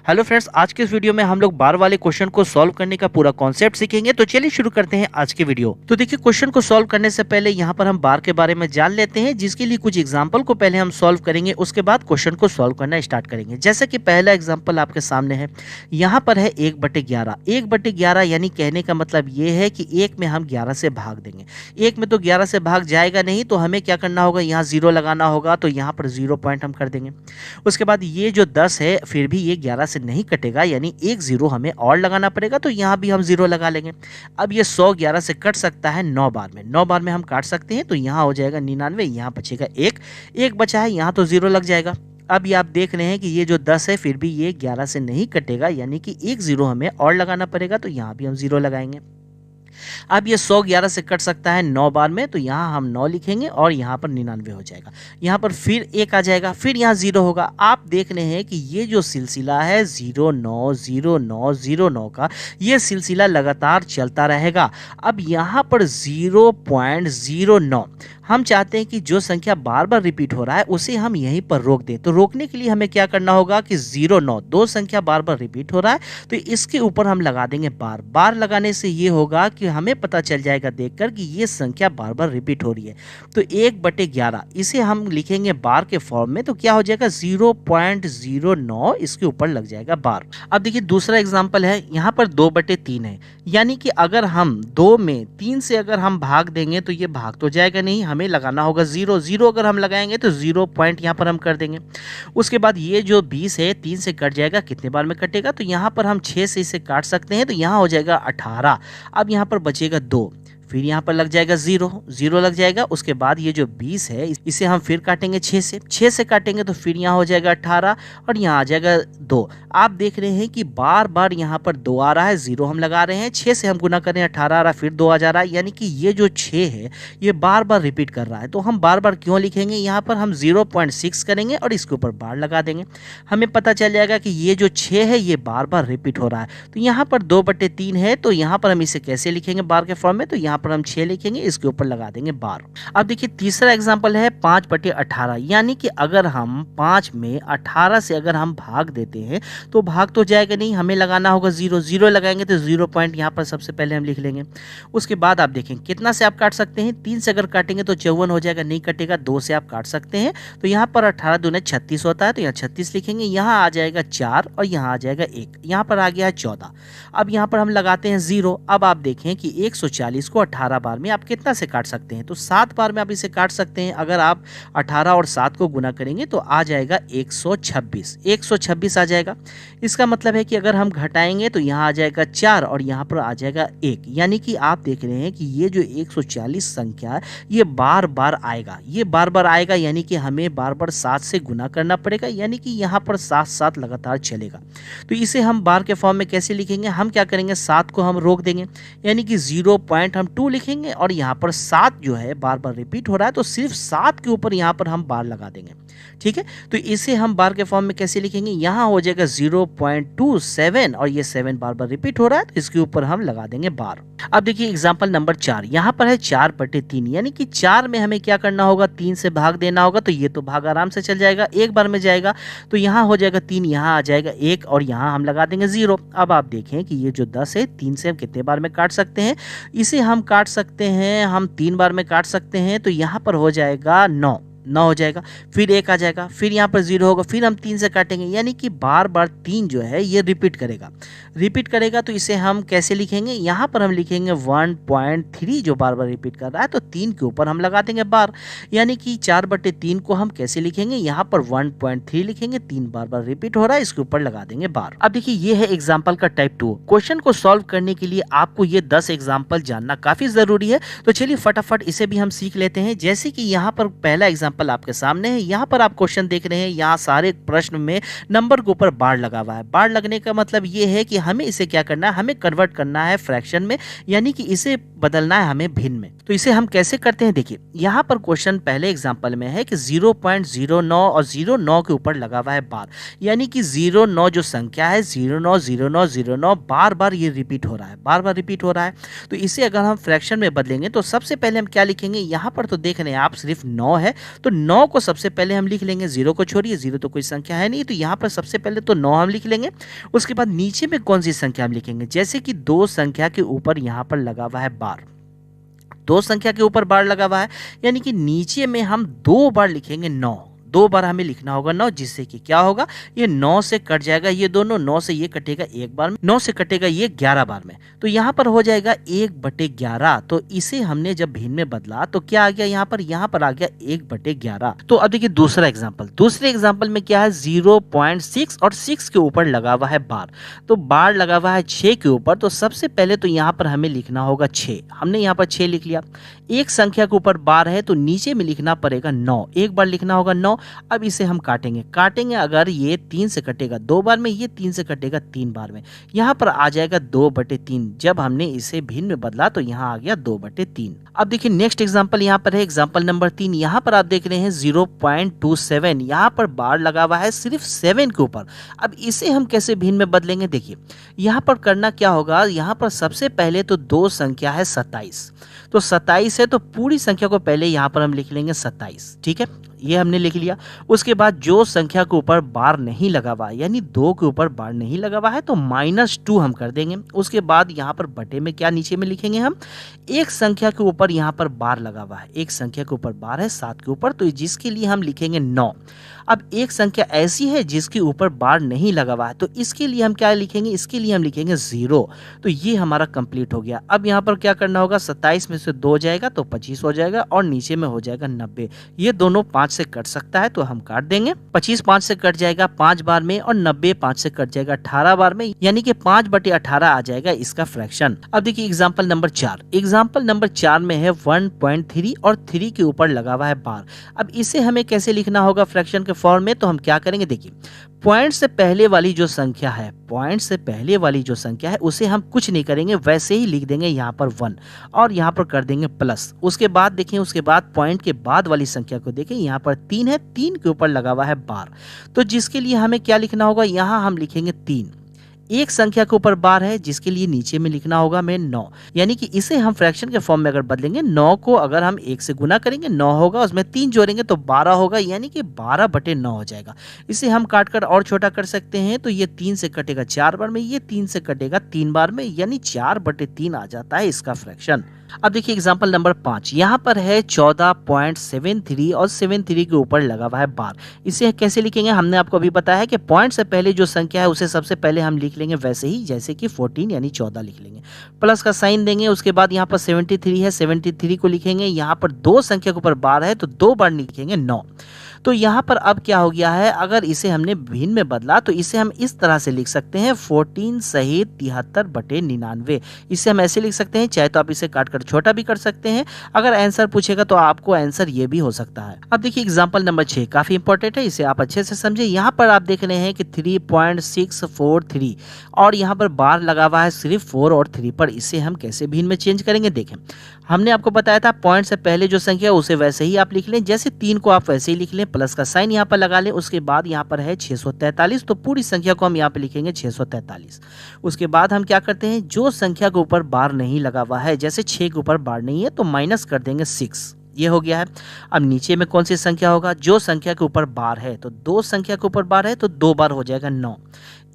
Hello friends, आज के इस वीडियो में हम लोग बार वाले क्वेश्चन को सॉल्व करने का पूरा कॉन्सेप्ट सीखेंगे। तो चलिए शुरू करते हैं आज के वीडियो। तो देखिए, क्वेश्चन को सॉल्व करने से पहले यहाँ पर हम बार के बारे में जान लेते हैं, जिसके लिए कुछ एग्जांपल को पहले हम सॉल्व करेंगे, उसके बाद क्वेश्चन को सॉल्व करना स्टार्ट करेंगे। जैसे कि पहला एग्जाम्पल आपके सामने है, यहाँ पर है 1/11। 1/11 यानी कहने का मतलब ये है कि 1 में हम 11 से भाग देंगे। 1 में तो 11 से भाग जाएगा नहीं, तो हमें क्या करना होगा, यहाँ 0 लगाना होगा। तो यहाँ पर 0 पॉइंट हम कर देंगे। उसके बाद ये जो 10 है, फिर भी ये 11 से नहीं कटेगा, यानी एक 0 हमें और लगाना पड़ेगा। तो यहाँ भी हम 0 लगा लेंगे। अब ये 100 11 से कट सकता है 9 बार में। 9 बार में हम काट सकते हैं, तो यहाँ हो जाएगा 99, यहाँ बचेगा 1। 1 बचा है, यहाँ तो 0 लग जाएगा। अब ये आप देख रहे हैं कि ये जो 10 है, फिर भी ये 11 से नहीं कटेगा, यानी कि एक 0 हमें और लगाना पड़ेगा। तो यहाँ भी हम 0 लगाएंगे। अब ये 100 11 से कट सकता है 9 बार में, तो यहाँ हम 9 लिखेंगे और यहाँ पर 99 हो जाएगा। यहाँ पर फिर 1 आ जाएगा, फिर यहाँ 0 होगा। आप देख रहे हैं कि ये जो सिलसिला है 0 9 0 9 0 9 का, ये सिलसिला लगातार चलता रहेगा। अब यहाँ पर 0.09 हम चाहते हैं कि जो संख्या बार बार रिपीट हो रहा है उसे हम यहीं पर रोक दें। तो रोकने के लिए हमें क्या करना होगा कि 0 9 दो संख्या बार बार रिपीट हो रहा है, तो इसके ऊपर हम लगा देंगे बार। बार लगाने से ये होगा कि हमें पता चल जाएगा देखकर कि ये संख्या बार बार रिपीट हो रही है। तो 1/11 इसे हम लिखेंगे बार के फॉर्म में, तो क्या हो जाएगा 0.09 इसके ऊपर लग जाएगा बार। अब देखिए, दूसरा एग्जाम्पल है, यहाँ पर 2/3 है, यानी कि अगर हम 2 में 3 से अगर हम भाग देंगे तो ये भाग तो जाएगा नहीं, हमें लगाना होगा 0। 0 अगर हम लगाएंगे तो 0 पॉइंट यहाँ पर हम कर देंगे। उसके बाद ये जो 20 है 3 से कट जाएगा, कितने बार में कटेगा, तो यहाँ पर हम 6 से इसे काट सकते हैं, तो यहाँ हो जाएगा 18। अब यहाँ पर बचेगा 2, फिर यहाँ पर लग जाएगा 0 0 लग जाएगा। उसके बाद ये जो 20 है इसे हम फिर काटेंगे 6 से काटेंगे, तो फिर यहाँ हो जाएगा 18 और यहाँ आ जाएगा 2। आप देख रहे हैं कि बार बार यहाँ पर 2 आ रहा है, 0 हम लगा रहे हैं, 6 से हम गुना कर रहे हैं, 18 आ रहा है, फिर 2 आ जा रहा है, यानी कि ये जो 6 है ये बार बार रिपीट कर रहा है। तो हम बार बार क्यों लिखेंगे, यहाँ पर हम 0.6 करेंगे और इसके ऊपर बार लगा देंगे। हमें पता चल जाएगा कि ये जो 6 है ये बार बार रिपीट हो रहा है। तो यहाँ पर 2/3 है, तो यहाँ पर हम इसे कैसे लिखेंगे बार के फॉर्म में, तो यहाँ पर हम 6 लिखेंगे, इसके ऊपर लगा देंगे बार। अब देखिए, तीसरा एग्जांपल है 5/18, यानी कि अगर हम 5 में 18 से अगर हम भाग देते हैं तो भाग तो जाएगा नहीं, हमें लगाना होगा 0। 0 लगाएंगे तो 0 पॉइंट यहाँ पर सबसे पहले हम लिख लेंगे। उसके बाद आप देखें कितना से आप काट सकते हैं, 3 से अगर काटेंगे तो 54 हो जाएगा, नहीं कटेगा। 2 से आप काट सकते हैं, तो यहाँ पर 18 दूने 36 होता है, तो यहाँ 36 लिखेंगे। यहाँ आ जाएगा 4 और यहाँ आ जाएगा 1, यहाँ पर आ गया है 14। अब यहाँ पर हम लगाते हैं 0। अब आप देखें कि 140 को 18 बार में आप कितना से काट सकते हैं, तो 7 बार में आप इसे काट सकते हैं। अगर आप 18 और 7 को गुना करेंगे तो आ जाएगा 126 आ जाएगा। इसका मतलब है कि अगर हम घटाएंगे तो यहाँ आ जाएगा 4 और यहाँ पर आ जाएगा 1, यानी कि आप देख रहे हैं कि ये जो 140 संख्या ये बार बार आएगा, ये बार बार आएगा, यानी कि हमें बार बार 7 से गुना करना पड़ेगा, यानी कि यहाँ पर 7 लगातार चलेगा। तो इसे हम बार के फॉर्म में कैसे लिखेंगे, हम क्या करेंगे, 7 को हम रोक देंगे, यानी कि 0.2 लिखेंगे और यहाँ पर 7 जो है बार बार रिपीट हो रहा है, तो सिर्फ 7 के ऊपर यहाँ पर हम बार लगा देंगे। ठीक है, तो इसे हम बार के फॉर्म में कैसे लिखेंगे, यहाँ हो जाएगा 0.27 और ये 7 बार बार रिपीट हो रहा है, तो इसके ऊपर हम लगा देंगे बार। अब देखिए एग्जांपल नंबर 4, यहाँ पर है 4/3, यानी कि 4 में हमें क्या करना होगा, 3 से भाग देना होगा। तो ये तो भाग आराम से चल जाएगा, एक बार में जाएगा, तो यहाँ हो जाएगा 3, यहाँ आ जाएगा 1 और यहाँ हम लगा देंगे 0। अब आप देखें कि ये जो 10 है 3 से हम कितने बार में काट सकते हैं, इसे हम काट सकते हैं, हम 3 बार में काट सकते हैं, तो यहाँ पर हो जाएगा 9 हो जाएगा, फिर 1 आ जाएगा, फिर यहाँ पर 0 होगा, फिर हम 3 से काटेंगे, यानी कि बार बार 3 जो है ये रिपीट करेगा। तो इसे हम कैसे लिखेंगे, यहाँ पर हम लिखेंगे 1.3, जो बार बार रिपीट कर रहा है, तो 3 के ऊपर हम लगा देंगे बार, यानी कि 4/3 को हम कैसे लिखेंगे, यहाँ पर 1.3 लिखेंगे, 3 बार बार रिपीट हो रहा है, इसके ऊपर लगा देंगे बार। अब देखिए, ये है एग्जाम्पल का टाइप 2। क्वेश्चन को सॉल्व करने के लिए आपको ये 10 एग्जाम्पल जानना काफी जरूरी है, तो चलिए फटाफट इसे भी हम सीख लेते हैं। जैसे कि यहाँ पर पहला एग्जाम्पल आपके सामने है, यहाँ पर आप क्वेश्चन देख रहे हैं, यहाँ सारे प्रश्न में नंबर के ऊपर बार लगा हुआ है। बार लगने का मतलब ये है कि हमें इसे क्या करना है, हमें कन्वर्ट करना है फ्रैक्शन में, यानी कि इसे बदलना है हमें भिन्न में। तो इसे हम कैसे करते हैं, देखिए यहाँ पर क्वेश्चन पहले एग्जांपल में है कि 0.09 और 09 के ऊपर लगा हुआ है बार, यानी कि 09 जो संख्या है 090909 बार बार ये रिपीट हो रहा है, तो इसे अगर हम फ्रैक्शन में बदलेंगे तो सबसे पहले हम क्या लिखेंगे, यहाँ पर तो देख रहे हैं आप सिर्फ 9 है, तो 9 को सबसे पहले हम लिख लेंगे, 0 को छोड़िए, 0 तो कोई संख्या है नहीं, तो यहाँ पर सबसे पहले तो 9 हम लिख लेंगे। उसके बाद नीचे में कौन सी संख्या हम लिखेंगे, जैसे कि 2 संख्या के ऊपर यहाँ पर लगा हुआ है बार, 2 संख्या के ऊपर बार लगा हुआ है, यानी कि नीचे में हम 2 बार लिखेंगे 9, 2 बार हमें लिखना होगा 9, जिससे कि क्या होगा, ये 9 से कट जाएगा, ये दोनों 9 से ये कटेगा एक बार में, 9 से कटेगा ये 11 बार में, तो यहाँ पर हो जाएगा 1/11। तो इसे हमने जब भिन्न में बदला तो क्या आ गया, यहाँ पर आ गया 1/11। तो अब देखिए दूसरे एग्जाम्पल में क्या है, 0.6 और 6 के ऊपर लगा हुआ है बार, तो बार लगा हुआ है 6 के ऊपर, तो सबसे पहले तो यहाँ पर हमें लिखना होगा 6, हमने यहाँ पर 6 लिख लिया। एक संख्या के ऊपर बार है तो नीचे में लिखना पड़ेगा 9, एक बार लिखना होगा 9। अब इसे हम काटेंगे, अगर ये 3 से कटेगा 2 बार में, ये 3 से कटेगा 3 बार में, यहाँ पर आ जाएगा 2/3। जब हमने इसे भिन्न में बदला तो यहाँ आ गया 2/3। अब देखिए नेक्स्ट एग्जांपल यहाँ पर है एग्जांपल नंबर 3। यहाँ पर आप देख रहे हैं 0.27, यहाँ पर बार लगा हुआ है सिर्फ 7 के ऊपर। अब इसे हम कैसे भिन्न में बदलेंगे, देखिए यहाँ पर करना क्या होगा, यहाँ पर सबसे पहले तो 2 संख्या है 27, तो 27 है तो पूरी संख्या को पहले यहाँ पर हम लिख लेंगे 27, ठीक है, ये हमने लिख लिया। उसके बाद जो संख्या के ऊपर बार नहीं लगा हुआ है, यानी 2 के ऊपर बार नहीं लगा हुआ है, तो -2 हम कर देंगे। उसके बाद यहाँ पर बटे में क्या नीचे में लिखेंगे हम, एक संख्या के ऊपर यहाँ पर बार लगा हुआ है, एक संख्या के ऊपर बार है 7 के ऊपर, तो जिसके लिए हम लिखेंगे 9। अब एक संख्या ऐसी है जिसके ऊपर बार नहीं लगा हुआ है, तो इसके लिए हम क्या लिखेंगे, इसके लिए हम लिखेंगे 0। तो ये हमारा कंप्लीट हो गया। अब यहाँ पर क्या करना होगा, 27 में से 2 जाएगा तो 25 हो जाएगा और नीचे में हो जाएगा 90। ये दोनों 5 से कट सकता है तो हम काट देंगे। 25 5 से कट जाएगा 5 बार में और 90 5 से कट जाएगा 18 बार में, यानी कि 5/18 आ जाएगा इसका फ्रैक्शन। अब देखिए एग्जाम्पल नंबर 4 में है 1.3 और 3 के ऊपर लगा हुआ है बार। अब इसे हमें कैसे लिखना होगा फ्रैक्शन के फॉर्म में, तो हम क्या करेंगे, देखिए पॉइंट से पहले वाली जो संख्या है उसे हम कुछ नहीं करेंगे, वैसे ही लिख देंगे यहाँ पर 1 और यहाँ पर कर देंगे प्लस। उसके बाद देखिए, उसके बाद पॉइंट के बाद वाली संख्या को देखें, यहाँ पर 3 है, 3 के ऊपर लगा हुआ है बार, तो जिसके लिए हमें क्या लिखना होगा, यहाँ हम लिखेंगे 3। एक संख्या के ऊपर बार है जिसके लिए नीचे में लिखना होगा मैं 9, यानी कि इसे हम फ्रैक्शन के फॉर्म में अगर बदलेंगे, 9 को अगर हम 1 से गुना करेंगे 9 होगा, उसमें 3 जोड़ेंगे तो 12 होगा, यानी कि 12/9 हो जाएगा। इसे हम काटकर और छोटा कर सकते हैं, तो ये 3 से कटेगा 4 बार में, ये 3 से कटेगा 3 बार में, यानी 4/3 आ जाता है इसका फ्रैक्शन। अब देखिए एग्जांपल नंबर 5, यहाँ पर है 14.73 और 73 के ऊपर लगा हुआ है बार। इसे कैसे लिखेंगे, हमने आपको अभी बताया है कि पॉइंट से पहले जो संख्या है उसे सबसे पहले हम लिख लेंगे वैसे ही, जैसे कि 14 यानी 14 लिख लेंगे, प्लस का साइन देंगे। उसके बाद यहाँ पर 73 है, 73 को लिखेंगे, यहाँ पर 2 संख्या के ऊपर बार है तो 2 बार लिखेंगे 9। तो यहाँ पर अब क्या हो गया है, अगर इसे हमने भिन्न में बदला तो इसे हम इस तरह से लिख सकते हैं 14 सहित 73/99। इसे हम ऐसे लिख सकते हैं, चाहे तो आप इसे काट कर छोटा भी कर सकते हैं। अगर आंसर पूछेगा तो आपको आंसर ये भी हो सकता है। अब देखिए एग्जाम्पल नंबर 6 काफी इंपॉर्टेंट है, इसे आप अच्छे से समझे। यहाँ पर आप देख रहे हैं कि 3.643 और यहाँ पर बार लगा हुआ है सिर्फ 4 और 3 पर। इसे हम कैसे भिन्न में चेंज करेंगे, देखें हमने आपको बताया था पॉइंट से पहले जो संख्या है उसे वैसे ही आप लिख लें, जैसे 3 को आप वैसे ही लिख लें, प्लस का साइन यहाँ पर लगा लें। उसके बाद यहाँ पर है 643, तो पूरी संख्या को हम यहाँ पे लिखेंगे 643। उसके बाद हम क्या करते हैं, जो संख्या के ऊपर बार नहीं लगा हुआ है, जैसे 6 के ऊपर बार नहीं है तो माइनस कर देंगे 6, ये हो गया है। अब नीचे में कौन सी संख्या होगा, जो संख्या के ऊपर बार है, तो 2 संख्या के ऊपर बार है तो 2 बार हो जाएगा 9।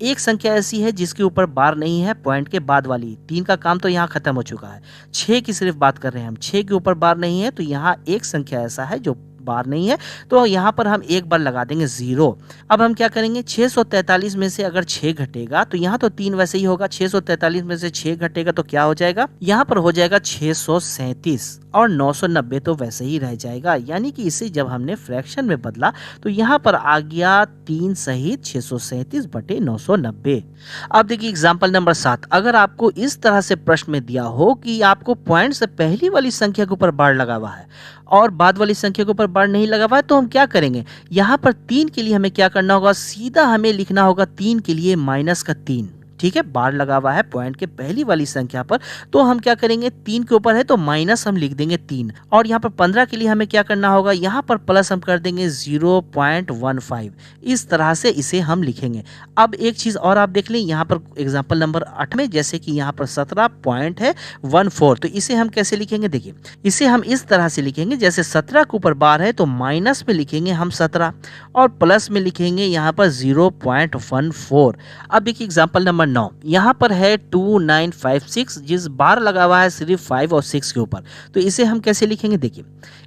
एक संख्या ऐसी है जिसके ऊपर बार नहीं है, पॉइंट के बाद वाली, 3 का काम तो यहाँ खत्म हो चुका है। 6 की सिर्फ बात कर रहे हैं हम, 6 के ऊपर बार नहीं है, तो यहाँ एक संख्या ऐसा है जो बार नहीं है, तो यहाँ पर हम एक बार लगा देंगे 0। अब हम क्या करेंगे, 643 में से अगर 6 घटेगा तो यहाँ तो 3 वैसे ही होगा, 643 में से 6 घटेगा तो क्या हो जाएगा, यहाँ पर हो जाएगा 637 और 990 तो वैसे ही रह जाएगा। यानी कि इसे जब हमने फ्रैक्शन में बदला तो यहाँ पर आ गया 3 सहित 637/990। अब देखिए एग्जाम्पल नंबर 7, अगर आपको इस तरह से प्रश्न में दिया हो कि आपको पॉइंट से पहली वाली संख्या के ऊपर बार लगा हुआ है और बाद वाली संख्या के ऊपर बार नहीं लगा हुआ है, तो हम क्या करेंगे, यहाँ पर 3 के लिए हमें क्या करना होगा, सीधा हमें लिखना होगा 3 के लिए -3, ठीक है, बार लगा हुआ है पॉइंट के पहली वाली संख्या पर, तो हम क्या करेंगे 3 के ऊपर है तो माइनस हम लिख देंगे 3, और यहाँ पर 15 के लिए हमें क्या करना होगा, यहाँ पर प्लस हम कर देंगे 0.15। इस तरह से इसे हम लिखेंगे। अब एक चीज और आप देख लें, यहाँ पर एग्जाम्पल नंबर 8 में जैसे कि यहाँ पर 17 पॉइंट है 14, तो इसे हम कैसे लिखेंगे, देखिए इसे हम इस तरह से लिखेंगे, जैसे 17 के ऊपर बार है तो माइनस में लिखेंगे हम 17 और प्लस में लिखेंगे यहाँ पर 0.14। अब देखिए एग्जाम्पल नंबर 9, यहाँ पर है 2956, जिस बार लगा हुआ है सिर्फ 5 और 6 के ऊपर, तो इसे हम कैसे लिखेंगे, देखिए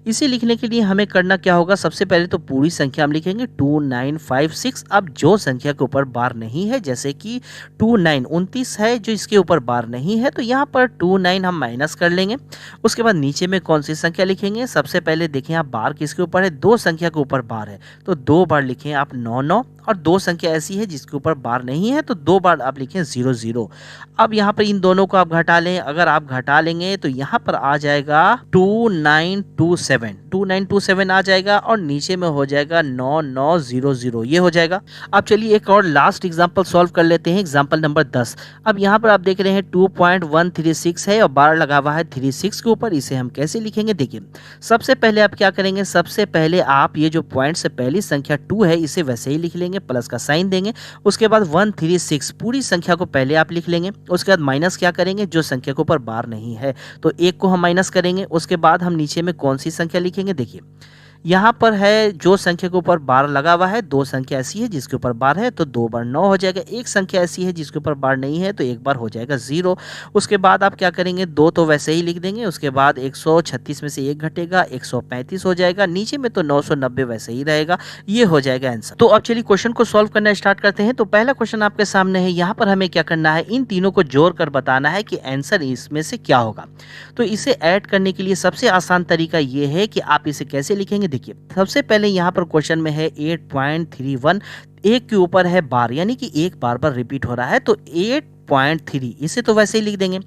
इसे लिखने के लिए हमें करना क्या होगा, सबसे पहले तो पूरी संख्या हम लिखेंगे 2956। अब जो संख्या के ऊपर बार नहीं है, जैसे कि 29 है जो इसके ऊपर बार नहीं है, तो यहाँ पर 29 हम माइनस कर लेंगे। उसके बाद नीचे में कौन सी संख्या लिखेंगे, सबसे पहले देखें आप बार किसके ऊपर है, 2 संख्या के ऊपर बार है तो 2 बार लिखें आप 99, और 2 संख्या ऐसी है जिसके ऊपर बार नहीं है तो 2 बार आप लिखें 00। अब यहाँ पर इन दोनों को आप घटा लें, अगर आप घटा लेंगे तो यहाँ पर आ जाएगा 2927 आ जाएगा, और नीचे में हो जाएगा 9900, ये हो जाएगा। अब चलिए एक और लास्ट एग्जांपल सॉल्व कर लेते हैं, एग्जांपल नंबर 10। अब यहाँ पर आप देख रहे हैं 2.136 है और बार लगा हुआ है 36 के ऊपर, इसे हम कैसे लिखेंगे, देखिए सबसे पहले आप क्या करेंगे, सबसे पहले आप ये जो पॉइंट से पहली संख्या 2 है इसे वैसे ही लिख लेंगे, प्लस का साइन देंगे। उसके बाद 136 पूरी संख्या को पहले आप लिख लेंगे, उसके बाद माइनस क्या करेंगे, जो संख्या के ऊपर बार नहीं है तो 1 को हम माइनस करेंगे। उसके बाद हम नीचे में कौन सी संख्या लिखेंगे, देखिए यहाँ पर है जो संख्या के ऊपर बार लगा हुआ है, 2 संख्या ऐसी है जिसके ऊपर बार है तो 2 बार 9 हो जाएगा, एक संख्या ऐसी है जिसके ऊपर बार नहीं है तो एक बार हो जाएगा 0। उसके बाद आप क्या करेंगे, 2 तो वैसे ही लिख देंगे, उसके बाद 136 में से 1 घटेगा 135 हो जाएगा, नीचे में तो 990 वैसे ही रहेगा, ये हो जाएगा आंसर। तो अब चलिए क्वेश्चन को सॉल्व करना स्टार्ट करते हैं। तो पहला क्वेश्चन आपके सामने है, यहाँ पर हमें क्या करना है, इन तीनों को जोड़ कर बताना है कि आंसर इसमें से क्या होगा। तो इसे ऐड करने के लिए सबसे आसान तरीका ये है कि आप इसे कैसे लिखेंगे, देखिए सबसे पहले यहाँ पर क्वेश्चन में है 8.31, 1 के ऊपर है बार यानी कि एक बार बार रिपीट हो रहा है तो 8.3 इसे तो वैसे ही लिख देंगे।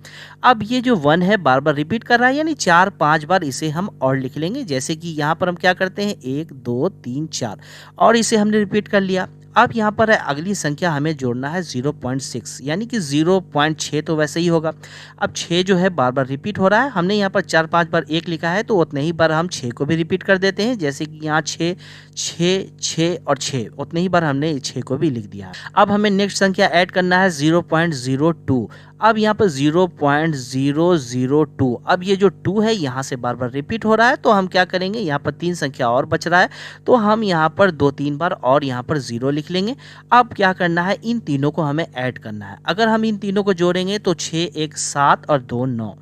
अब ये जो 1 है बार बार रिपीट कर रहा है यानी 4-5 बार इसे हम और लिख लेंगे, जैसे कि यहाँ पर हम क्या करते हैं 1 2 3 4 और इसे हमने रिपीट कर लिया। अब यहाँ पर है अगली संख्या हमें जोड़ना है 0.6 यानी कि 0.6 तो वैसे ही होगा। अब 6 जो है बार बार रिपीट हो रहा है, हमने यहाँ पर 4-5 बार 1 लिखा है तो उतने ही बार हम 6 को भी रिपीट कर देते हैं, जैसे कि यहाँ 6 6 6 और 6 उतने ही बार हमने 6 को भी लिख दिया है। अब हमें नेक्स्ट संख्या ऐड करना है 0.02। अब यहाँ पर 0.002, अब ये जो 2 है यहाँ से बार बार रिपीट हो रहा है तो हम क्या करेंगे, यहाँ पर 3 संख्या और बच रहा है तो हम यहाँ पर 2-3 बार और यहाँ पर 0 लिख लेंगे। अब क्या करना है, इन तीनों को हमें ऐड करना है। अगर हम इन तीनों को जोड़ेंगे तो 6 1 7 और 2 9,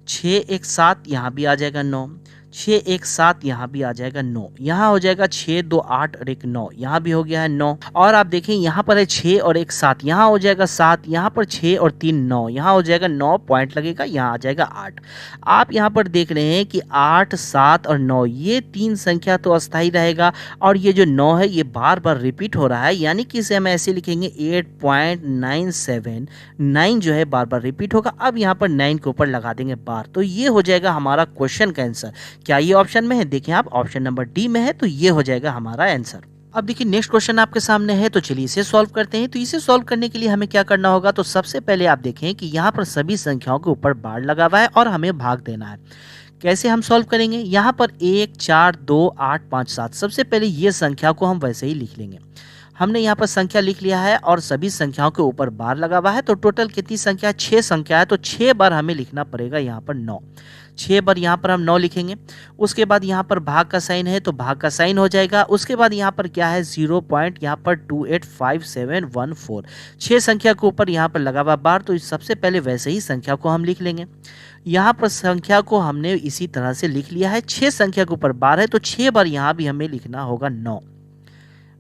6 1 7 यहाँ भी आ जाएगा 9, 6 1 7 यहाँ भी आ जाएगा 9, यहाँ हो जाएगा 6 2 8 और 1 9, यहाँ भी हो गया है 9। और आप देखें यहाँ पर है 6 और 1 7, यहाँ हो जाएगा 7, यहाँ पर 6 और 3 9, यहाँ हो जाएगा 9 पॉइंट लगेगा, यहाँ आ जाएगा 8। आप यहाँ पर देख रहे हैं कि 8 7 और 9 ये 3 संख्या तो अस्थायी रहेगा और ये जो 9 है ये बार बार रिपीट हो रहा है, यानी कि इसे हम ऐसे लिखेंगे 8.97, 9 जो है बार बार रिपीट होगा। अब यहाँ पर 9 के ऊपर लगा देंगे बार, तो ये हो जाएगा हमारा क्वेश्चन का आंसर। क्या ये ऑप्शन में है, देखें आप ऑप्शन नंबर डी में है तो ये हो जाएगा हमारा आंसर। अब देखिए नेक्स्ट क्वेश्चन आपके सामने है, तो चलिए इसे सॉल्व करते हैं। तो इसे सॉल्व करने के लिए हमें क्या करना होगा, तो सबसे पहले आप देखें कि यहाँ पर सभी संख्याओं के ऊपर बार लगा हुआ है और हमें भाग देना है। कैसे हम सॉल्व करेंगे, यहाँ पर 1 4 2 8 5 7, सबसे पहले ये संख्या को हम वैसे ही लिख लेंगे। हमने यहाँ पर संख्या लिख लिया है और सभी संख्याओं के ऊपर बार लगा हुआ है, तो टोटल कितनी संख्या है, 6 संख्या है, तो 6 बार हमें लिखना पड़ेगा यहाँ पर 9, 6 बार यहाँ पर हम 9 लिखेंगे। उसके बाद यहाँ पर भाग का साइन है तो भाग का साइन हो जाएगा। उसके बाद यहाँ पर क्या है 0.285714, 6 संख्या के ऊपर यहाँ पर लगा हुआ बार, तो सबसे पहले वैसे ही संख्या को हम लिख लेंगे। यहाँ पर संख्या को हमने इसी तरह से लिख लिया है, 6 संख्या के ऊपर बार है तो 6 बार यहाँ भी हमें लिखना होगा 9,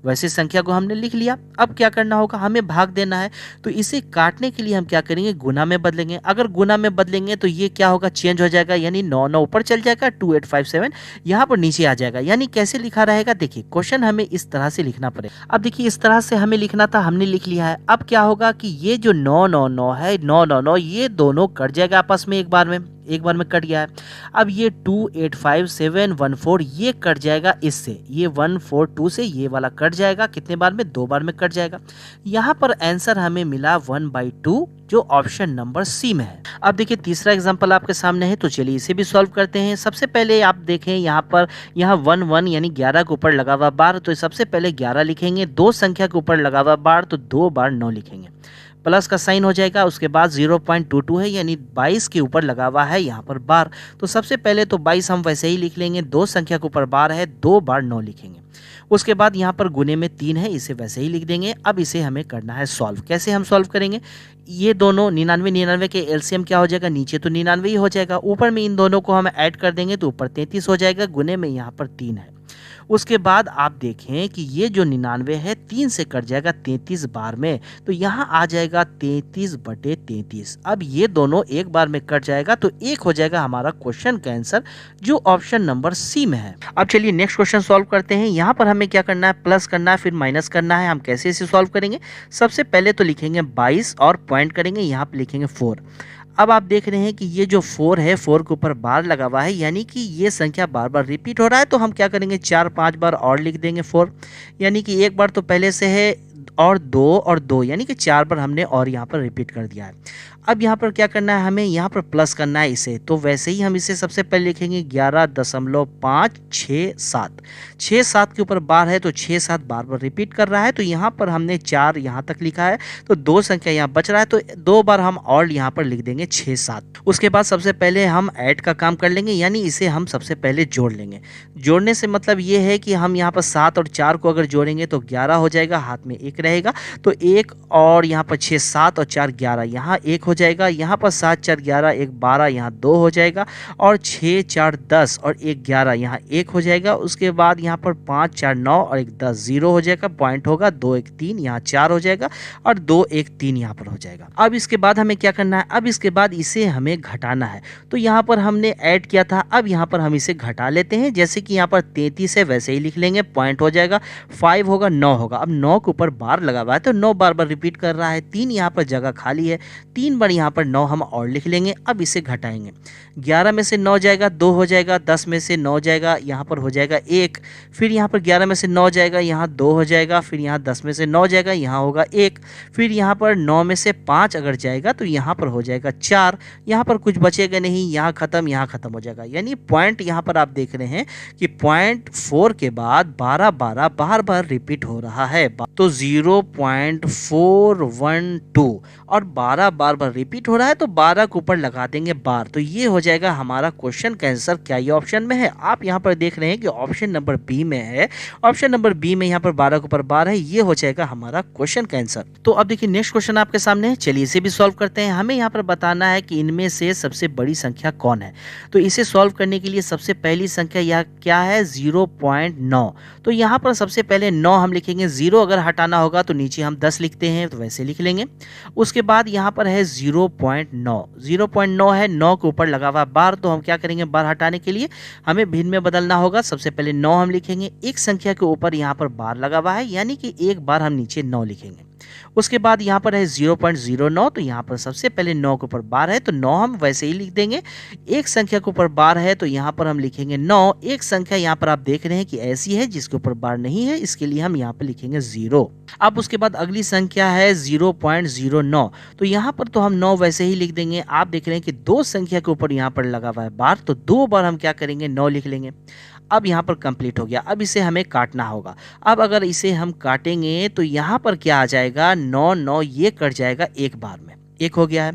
वैसे संख्या को हमने लिख लिया। अब क्या करना होगा, हमें भाग देना है, तो इसे काटने के लिए हम क्या करेंगे, गुना में बदलेंगे। अगर गुना में बदलेंगे तो ये क्या होगा, चेंज हो जाएगा, यानी 9 9 ऊपर चल जाएगा, 2857 यहाँ पर नीचे आ जाएगा। यानी कैसे लिखा रहेगा, देखिए क्वेश्चन हमें इस तरह से लिखना पड़ेगा। अब देखिए इस तरह से हमें लिखना था, हमने लिख लिया है। अब क्या होगा कि ये जो 9 9 9 है, 9 9 9 ये दोनों कट जाएगा आपस में एक बार में, एक बार में कट गया है। अब ये 285714 ये कट जाएगा इससे, ये 142 से ये वाला कट जाएगा, कितने बार में, 2 बार में कट जाएगा। यहाँ पर आंसर हमें मिला 1/2 जो ऑप्शन नंबर सी में है। अब देखिए तीसरा एग्जांपल आपके सामने है, तो चलिए इसे भी सॉल्व करते हैं। सबसे पहले आप देखें यहाँ पर, यहाँ 1 यानी 11 के ऊपर लगा हुआ बार, तो सबसे पहले 11 लिखेंगे। 2 संख्या के ऊपर लगा हुआ बार, तो 2 बार 9 लिखेंगे, प्लस का साइन हो जाएगा। उसके बाद 0.22 है यानी 22 के ऊपर लगा हुआ है यहाँ पर बार, तो सबसे पहले तो 22 हम वैसे ही लिख लेंगे। 2 संख्या के ऊपर बार है, 2 बार 9 लिखेंगे। उसके बाद यहाँ पर गुने में 3 है, इसे वैसे ही लिख देंगे। अब इसे हमें करना है सॉल्व। कैसे हम सॉल्व करेंगे, ये दोनों 99 के एलसीएम क्या हो जाएगा, नीचे तो 99 ही हो जाएगा, ऊपर में इन दोनों को हम ऐड कर देंगे तो ऊपर 33 हो जाएगा, गुने में यहाँ पर 3 है। उसके बाद आप देखें कि ये जो 99 है 3 से कट जाएगा 33 बार में, तो यहाँ आ जाएगा 33/33। अब ये दोनों एक बार में कट जाएगा तो एक हो जाएगा हमारा क्वेश्चन का आंसर जो ऑप्शन नंबर सी में है। अब चलिए नेक्स्ट क्वेश्चन सॉल्व करते हैं। यहाँ पर हमें क्या करना है, प्लस करना है फिर माइनस करना है। हम कैसे इसे सॉल्व करेंगे, सबसे पहले तो लिखेंगे 22 और पॉइंट करेंगे, यहाँ पे लिखेंगे 4। अब आप देख रहे हैं कि ये जो 4 है 4 के ऊपर बार लगा हुआ है, यानी कि ये संख्या बार बार रिपीट हो रहा है, तो हम क्या करेंगे 4-5 बार और लिख देंगे 4, यानी कि एक बार तो पहले से है और 2 यानी कि 4 बार हमने और यहाँ पर रिपीट कर दिया है। अब यहाँ पर क्या करना है, हमें यहाँ पर प्लस करना है इसे, तो वैसे ही हम इसे सबसे पहले लिखेंगे 11.567। 6-7 के ऊपर बार है तो 6-7 बार बार रिपीट कर रहा है, तो यहाँ पर हमने 4 यहाँ तक लिखा है, तो 2 संख्या यहाँ बच रहा है, तो 2 बार हम और यहाँ पर लिख देंगे 6-7। उसके बाद सबसे पहले हम ऐड का काम कर लेंगे, यानी इसे हम सबसे पहले जोड़ लेंगे। जोड़ने से मतलब ये है कि हम यहाँ पर 7 और 4 को अगर जोड़ेंगे तो 11 हो जाएगा, हाथ में 1 रहेगा, तो 1 और यहाँ पर 6, 7 और 4 11, यहाँ 1 हो जाएगा। यहाँ पर 7 4 11, 1 12, यहाँ 2 हो जाएगा, और 6 4 10 और 1 11, यहाँ 1 हो जाएगा। उसके बाद यहाँ पर 5 4 9 और 1 10, 0 हो जाएगा, पॉइंट होगा 2 1 3, यहाँ 4 हो जाएगा, और 2 1 3 यहाँ पर हो जाएगा। अब इसके बाद हमें क्या करना है, अब इसके बाद इसे हमें घटाना है, तो यहाँ पर हमने ऐड किया था, अब यहाँ पर हम इसे घटा लेते हैं। जैसे कि यहाँ पर 33 है वैसे ही लिख लेंगे, पॉइंट हो जाएगा, 5 होगा, 9 होगा। अब 9 के ऊपर बार लगा हुआ है तो 9 बार बार रिपीट कर रहा है, 3 यहाँ पर जगह खाली है, 3 बार यहाँ पर 9 हम और लिख लेंगे। अब इसे घटाएंगे, 11 में से 9 जाएगा 2 हो जाएगा, 10 में से 9 जाएगा यहाँ पर हो जाएगा 1, फिर यहाँ पर 11 में से 9 जाएगा यहाँ 2 हो जाएगा, फिर यहाँ 10 में से 9 जाएगा यहाँ होगा 1, फिर यहाँ पर 9 में से 5 अगर जाएगा तो यहाँ पर हो जाएगा 4, यहाँ पर कुछ बचेगा नहीं, यहाँ खत्म हो जाएगा। यानी पॉइंट यहाँ पर आप देख रहे हैं कि पॉइंट 4 के बाद 12 12 बार बार रिपीट हो रहा है, तो 0.412 और 12 बार बार रिपीट हो रहा है, तो 12 के ऊपर लगा देंगे बार, तो ये हो जाएगा हमारा क्वेश्चन का आंसर। क्या ये ऑप्शन में है, आप यहाँ पर देख रहे हैं कि ऑप्शन नंबर बी में है, ऑप्शन नंबर बी में यहाँ पर 12 के ऊपर बार है, ये हो जाएगा हमारा क्वेश्चन का आंसर। तो अब देखिए नेक्स्ट क्वेश्चन आपके सामने है, चलिए इसे भी सॉल्व करते हैं। हमें यहाँ पर बताना है कि इनमें से सबसे बड़ी संख्या कौन है, तो इसे सॉल्व करने के लिए सबसे पहली संख्या यह क्या है 0.9, तो यहाँ पर सबसे पहले 9 हम लिखेंगे, 0 अगर हटाना होगा तो नीचे हम 10 लिखते हैं तो वैसे लिख लेंगे। उसके बाद यहाँ पर है 0.9 है, 9 के ऊपर लगा हुआ बार, तो हम क्या करेंगे, बार हटाने के लिए हमें भिन्न में बदलना होगा। सबसे पहले 9 हम लिखेंगे, एक संख्या के ऊपर यहाँ पर बार लगा हुआ है, यानी कि एक बार हम नीचे 9 लिखेंगे। उसके बाद यहाँ पर है 0.09, तो यहाँ पर सबसे पहले 9 के ऊपर बार है तो 9 हम वैसे ही लिख देंगे। एक संख्या के ऊपर बार है तो यहाँ पर हम लिखेंगे 9, एक संख्या यहाँ पर आप देख रहे हैं कि ऐसी है जिसके ऊपर बार नहीं है, इसके लिए हम यहाँ पर लिखेंगे 0। अब उसके बाद अगली संख्या है 0.09, तो यहाँ पर तो हम 9 वैसे ही लिख देंगे। आप देख रहे हैं कि 2 संख्या के ऊपर यहाँ पर लगा हुआ है बार, तो 2 बार हम क्या करेंगे 9 लिख लेंगे। अब यहाँ पर कंप्लीट हो गया, अब इसे हमें काटना होगा। अब अगर इसे हम काटेंगे तो यहाँ पर क्या आ जाएगा 9 9 ये कट जाएगा एक बार में, 1 हो गया है।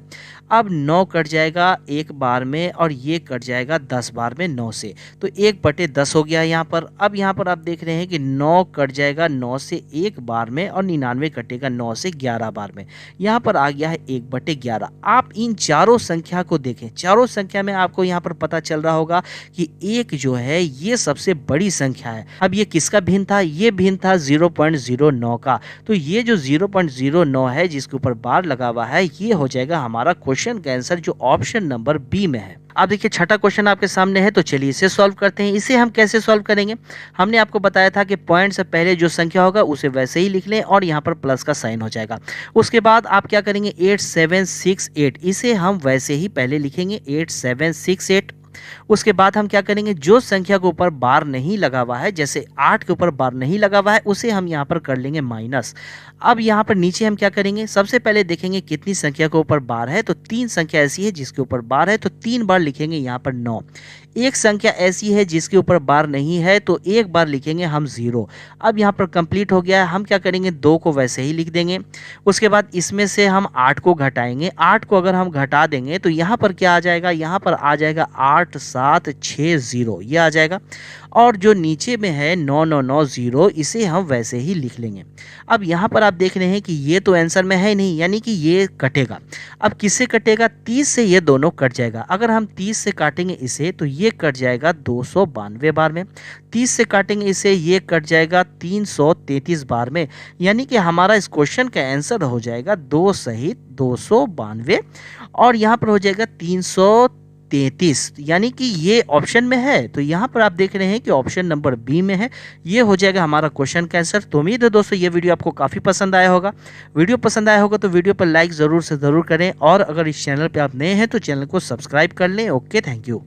अब 9 कट जाएगा एक बार में और ये कट जाएगा 10 बार में 9 से, तो 1/10 हो गया यहाँ पर। अब यहाँ पर आप देख रहे हैं कि 9 कट जाएगा 9 से एक बार में और 99 कटेगा 9 से 11 बार में, यहाँ पर आ गया है 1/11। आप इन चारों संख्या को देखें, चारों संख्या में आपको यहाँ पर पता चल रहा होगा कि 1 जो है ये सबसे बड़ी संख्या है। अब ये किसका भिन्न था, ये भिन्न था 0.09 का, तो ये जो 0.09 है जिसके ऊपर बार लगा हुआ है ये हो जाएगा हमारा क्वेश्चन का आंसर जो ऑप्शन नंबर बी में है। अब देखिए छठा क्वेश्चन आपके सामने है, तो चलिए इसे सॉल्व करते हैं। इसे हम कैसे सॉल्व करेंगे, हमने आपको बताया था कि पॉइंट से पहले जो संख्या होगा उसे वैसे ही लिख लें और यहाँ पर प्लस का साइन हो जाएगा। उसके बाद आप क्या करेंगे, 8768 इसे हम वैसे ही पहले लिखेंगे 8768। उसके बाद हम क्या करेंगे, जो संख्या के ऊपर बार नहीं लगा हुआ है, जैसे 8 के ऊपर बार नहीं लगा हुआ है, उसे हम यहाँ पर कर लेंगे माइनस। अब यहाँ पर नीचे हम क्या करेंगे, सबसे पहले देखेंगे कितनी संख्या के ऊपर बार है, तो 3 संख्या ऐसी है जिसके ऊपर बार है, तो 3 बार लिखेंगे यहाँ पर 9। एक संख्या ऐसी है जिसके ऊपर बार नहीं है, तो एक बार लिखेंगे हम 0। अब यहाँ पर कंप्लीट हो गया है। हम क्या करेंगे, 2 को वैसे ही लिख देंगे। उसके बाद इसमें से हम 8 को घटाएंगे। 8 को अगर हम घटा देंगे तो यहाँ पर क्या आ जाएगा, यहाँ पर आ जाएगा 8760, ये आ जाएगा। और जो नीचे में है 9990 इसे हम वैसे ही लिख लेंगे। अब यहाँ पर आप देख रहे हैं कि ये तो आंसर में है नहीं, यानी कि ये कटेगा। अब किससे कटेगा, 30 से ये दोनों कट जाएगा। अगर हम 30 से काटेंगे इसे तो ये कट जाएगा 292 बार में। 30 से काटेंगे इसे, ये कट जाएगा 333 बार में। यानी कि हमारा इस क्वेश्चन का आंसर हो जाएगा 2 सहित 292 और यहाँ पर हो जाएगा 333, यानी कि ये ऑप्शन में है। तो यहाँ पर आप देख रहे हैं कि ऑप्शन नंबर बी में है। ये हो जाएगा हमारा क्वेश्चन का आंसर। तो उम्मीद है दोस्तों ये वीडियो आपको काफ़ी पसंद आया होगा। वीडियो पसंद आया होगा तो वीडियो पर लाइक ज़रूर से ज़रूर करें और अगर इस चैनल पर आप नए हैं तो चैनल को सब्सक्राइब कर लें। Okay, thank you.